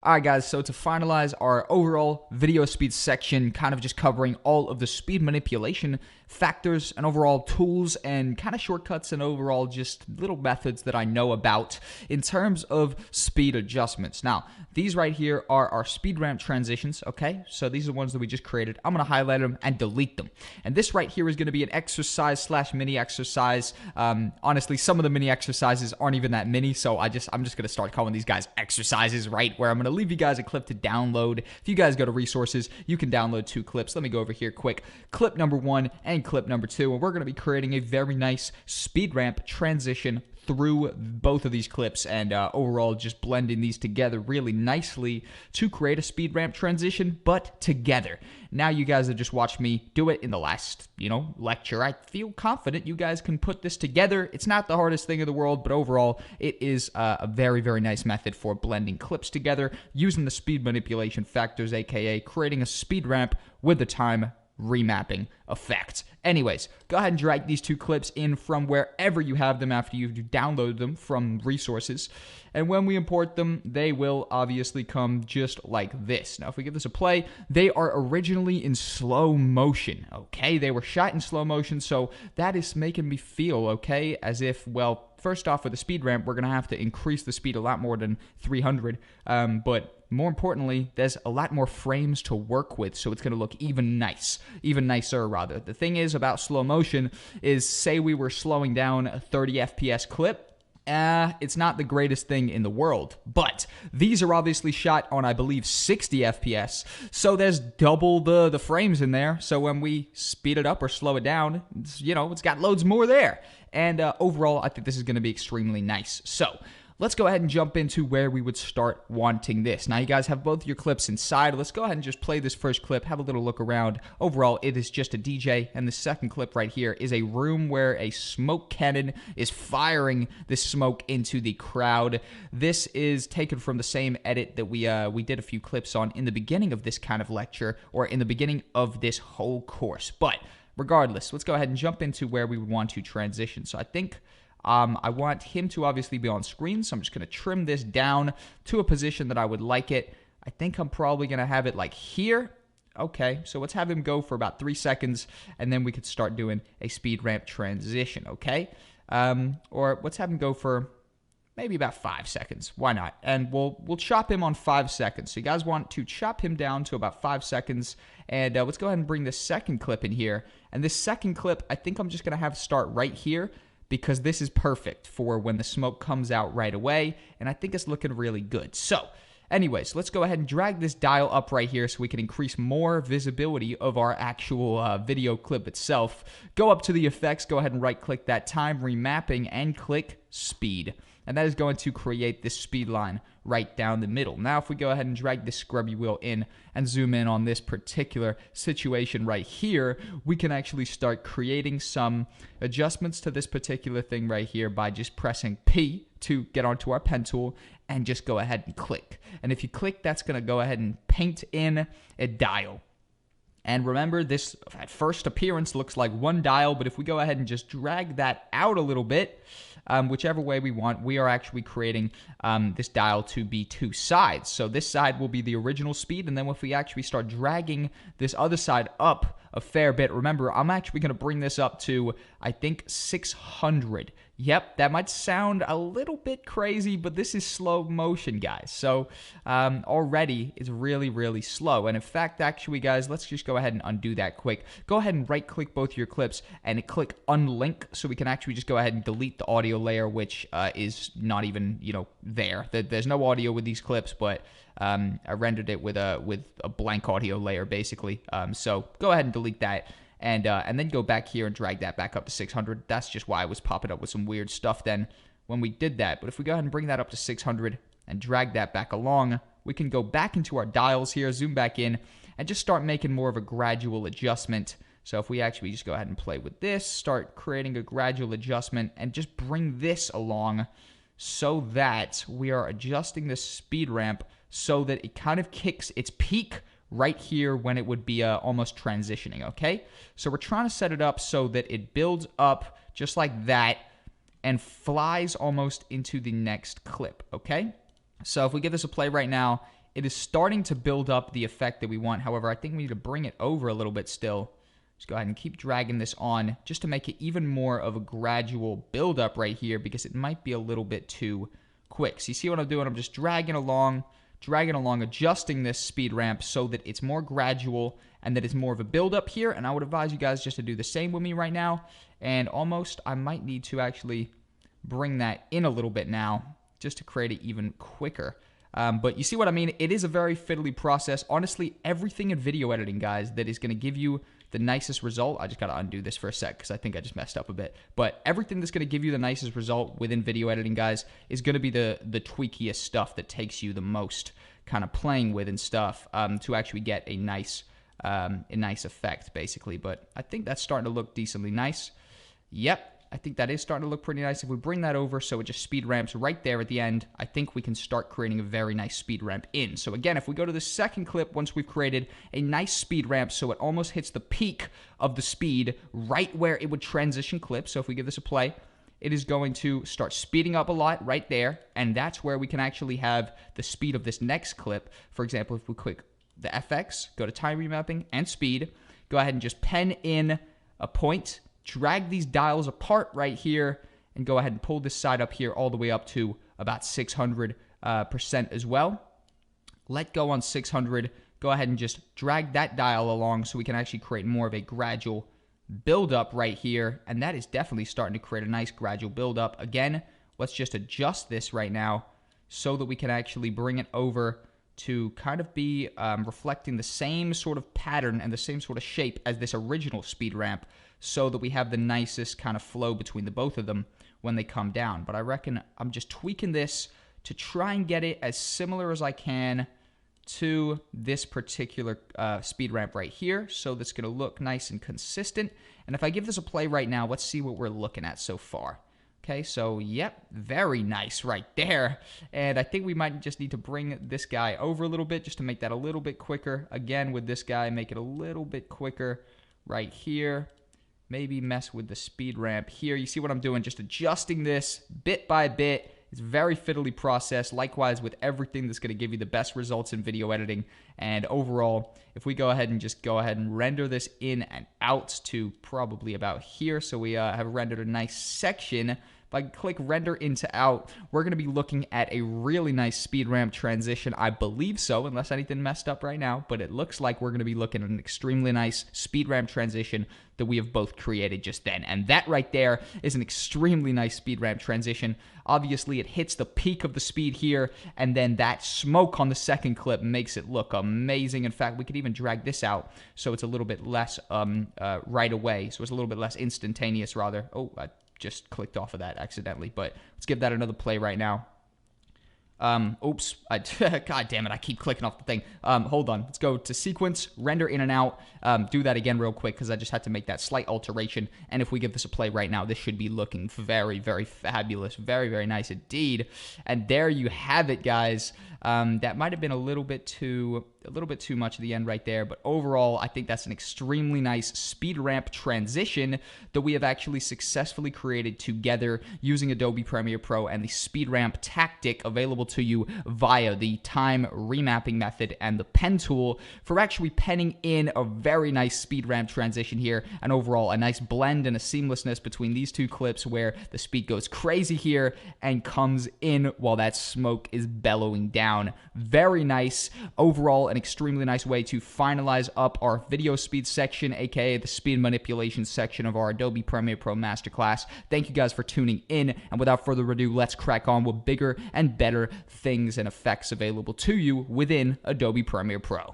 Alright guys, so to finalize our overall video speed section, kind of just covering all of the speed manipulation factors and overall tools and kind of shortcuts and overall just little methods that I know about in terms of speed adjustments. Now, these right here are our speed ramp transitions, okay? So these are the ones that we just created. I'm going to highlight them and delete them. And this right here is going to be an exercise slash mini exercise. Honestly, some of the mini exercises aren't even that mini, so I'm just going to start calling these guys exercises, right? Where I'm going to leave you guys a clip to download. If you guys go to resources, you can download 2 clips. Let me go over here quick. Clip number 1 and clip number 2, and we're going to be creating a very nice speed ramp transition through both of these clips and overall just blending these together really nicely to create a speed ramp transition, but together. Now you guys have just watched me do it in the last, lecture. I feel confident you guys can put this together. It's not the hardest thing in the world, but overall it is a very, very nice method for blending clips together using the speed manipulation factors, aka creating a speed ramp with the time remapping effect. Anyways, go ahead and drag these 2 clips in from wherever you have them after you've downloaded them from resources. And when we import them, they will obviously come just like this. Now, if we give this a play, they are originally in slow motion, okay? They were shot in slow motion, so that is making me feel, okay, as if, well, first off, with the speed ramp, we're going to have to increase the speed a lot more than 300, but more importantly, there's a lot more frames to work with, so it's going to look even nicer rather. The thing is about slow motion is, say we were slowing down a 30 FPS clip, it's not the greatest thing in the world, but these are obviously shot on, I believe, 60 FPS, so there's double the frames in there, so when we speed it up or slow it down, it's got loads more there, and overall, I think this is going to be extremely nice. So let's go ahead and jump into where we would start wanting this. Now, you guys have both your clips inside. Let's go ahead and just play this first clip, have a little look around. Overall, it is just a DJ, and the second clip right here is a room where a smoke cannon is firing this smoke into the crowd. This is taken from the same edit that we did a few clips on in the beginning of this kind of lecture, or in the beginning of this whole course. But regardless, let's go ahead and jump into where we would want to transition. So I think I want him to obviously be on screen, so I'm just going to trim this down to a position that I would like it. I think I'm probably going to have it like here. Okay, so let's have him go for about 3 seconds, and then we could start doing a speed ramp transition, okay? Or let's have him go for maybe about 5 seconds. Why not? And we'll chop him on 5 seconds. So you guys want to chop him down to about 5 seconds, and let's go ahead and bring this second clip in here. And this second clip, I think I'm just going to have start right here, because this is perfect for when the smoke comes out right away, and I think it's looking really good. So, anyways, let's go ahead and drag this dial up right here so we can increase more visibility of our actual video clip itself. Go up to the effects, go ahead and right-click that time remapping, and click speed. And that is going to create this speed line right down the middle. Now, if we go ahead and drag this scrubby wheel in and zoom in on this particular situation right here, we can actually start creating some adjustments to this particular thing right here by just pressing P to get onto our pen tool and just go ahead and click. And if you click, that's going to go ahead and paint in a dial. And remember, this at first appearance looks like one dial, but if we go ahead and just drag that out a little bit, whichever way we want, we are actually creating this dial to be 2 sides. So this side will be the original speed, and then if we actually start dragging this other side up a fair bit, remember, I'm actually going to bring this up to, I think, 600. Yep, that might sound a little bit crazy, but this is slow motion, guys. So already it's really, really slow. And in fact, actually, guys, let's just go ahead and undo that quick. Go ahead and right-click both your clips and click unlink so we can actually just go ahead and delete the audio layer, which is not even, there. There's no audio with these clips, but I rendered it with a blank audio layer, basically. So go ahead and delete that. And then go back here and drag that back up to 600. That's just why I was popping up with some weird stuff then when we did that. But if we go ahead and bring that up to 600 and drag that back along, we can go back into our dials here, zoom back in, and just start making more of a gradual adjustment. So if we actually just go ahead and play with this, start creating a gradual adjustment, and just bring this along so that we are adjusting the speed ramp so that it kind of kicks its peak right here when it would be almost transitioning, okay? So we're trying to set it up so that it builds up just like that and flies almost into the next clip, okay? So if we give this a play right now, it is starting to build up the effect that we want. However, I think we need to bring it over a little bit still. Just go ahead and keep dragging this on just to make it even more of a gradual buildup right here, because it might be a little bit too quick. So you see what I'm doing? I'm just dragging along, adjusting this speed ramp so that it's more gradual and that it's more of a buildup here. And I would advise you guys just to do the same with me right now. And almost, I might need to actually bring that in a little bit now just to create it even quicker. But you see what I mean? It is a very fiddly process. Honestly, everything in video editing, guys, that is going to give you the nicest result. I just got to undo this for a sec because I think I just messed up a bit. But everything that's going to give you the nicest result within video editing, guys, is going to be the tweakiest stuff that takes you the most kind of playing with and stuff to actually get a nice effect, basically. But I think that's starting to look decently nice. Yep. I think that is starting to look pretty nice. If we bring that over so it just speed ramps right there at the end, I think we can start creating a very nice speed ramp in. So again, if we go to the second clip, once we've created a nice speed ramp so it almost hits the peak of the speed right where it would transition clip. So if we give this a play, it is going to start speeding up a lot right there. And that's where we can actually have the speed of this next clip. For example, if we click the FX, go to time remapping and speed, go ahead and just pen in a point, drag these dials apart right here, and go ahead and pull this side up here all the way up to about 600% as well. Let go on 600. Go ahead and just drag that dial along so we can actually create more of a gradual buildup right here. And that is definitely starting to create a nice gradual buildup. Again, let's just adjust this right now so that we can actually bring it over to kind of be reflecting the same sort of pattern and the same sort of shape as this original speed ramp, so that we have the nicest kind of flow between the both of them when they come down. But I reckon I'm just tweaking this to try and get it as similar as I can to this particular speed ramp right here, so that's going to look nice and consistent. And if I give this a play right now, let's see what we're looking at so far. Okay, so yep, very nice right there. And I think we might just need to bring this guy over a little bit just to make that a little bit quicker. Again, with this guy, make it a little bit quicker right here. Maybe mess with the speed ramp here. You see what I'm doing? Just adjusting this bit by bit. It's a very fiddly process. Likewise with everything that's going to give you the best results in video editing. And overall, if we go ahead and render this in and out to probably about here, so we have rendered a nice section. If I click render into out, we're going to be looking at a really nice speed ramp transition. I believe so, unless anything messed up right now. But it looks like we're going to be looking at an extremely nice speed ramp transition that we have both created just then. And that right there is an extremely nice speed ramp transition. Obviously, it hits the peak of the speed here, and then that smoke on the second clip makes it look amazing. In fact, we could even drag this out so it's a little bit less right away. So it's a little bit less instantaneous, rather. Oh, I just clicked off of that accidentally, but let's give that another play right now. Oops, God damn it, I keep clicking off the thing. Hold on, let's go to sequence, render in and out. Do that again real quick because I just had to make that slight alteration. And if we give this a play right now, this should be looking very, very fabulous. Very, very nice indeed. And there you have it, guys. That might have been a little bit too much at the end right there, but overall, I think that's an extremely nice speed ramp transition that we have actually successfully created together using Adobe Premiere Pro and the speed ramp tactic available to you via the time remapping method and the pen tool for actually penning in a very nice speed ramp transition here, and overall a nice blend and a seamlessness between these two clips where the speed goes crazy here and comes in while that smoke is bellowing down. Very nice. Overall, an extremely nice way to finalize up our video speed section, aka the speed manipulation section of our Adobe Premiere Pro Masterclass. Thank you guys for tuning in, and without further ado, let's crack on with bigger and better things and effects available to you within Adobe Premiere Pro.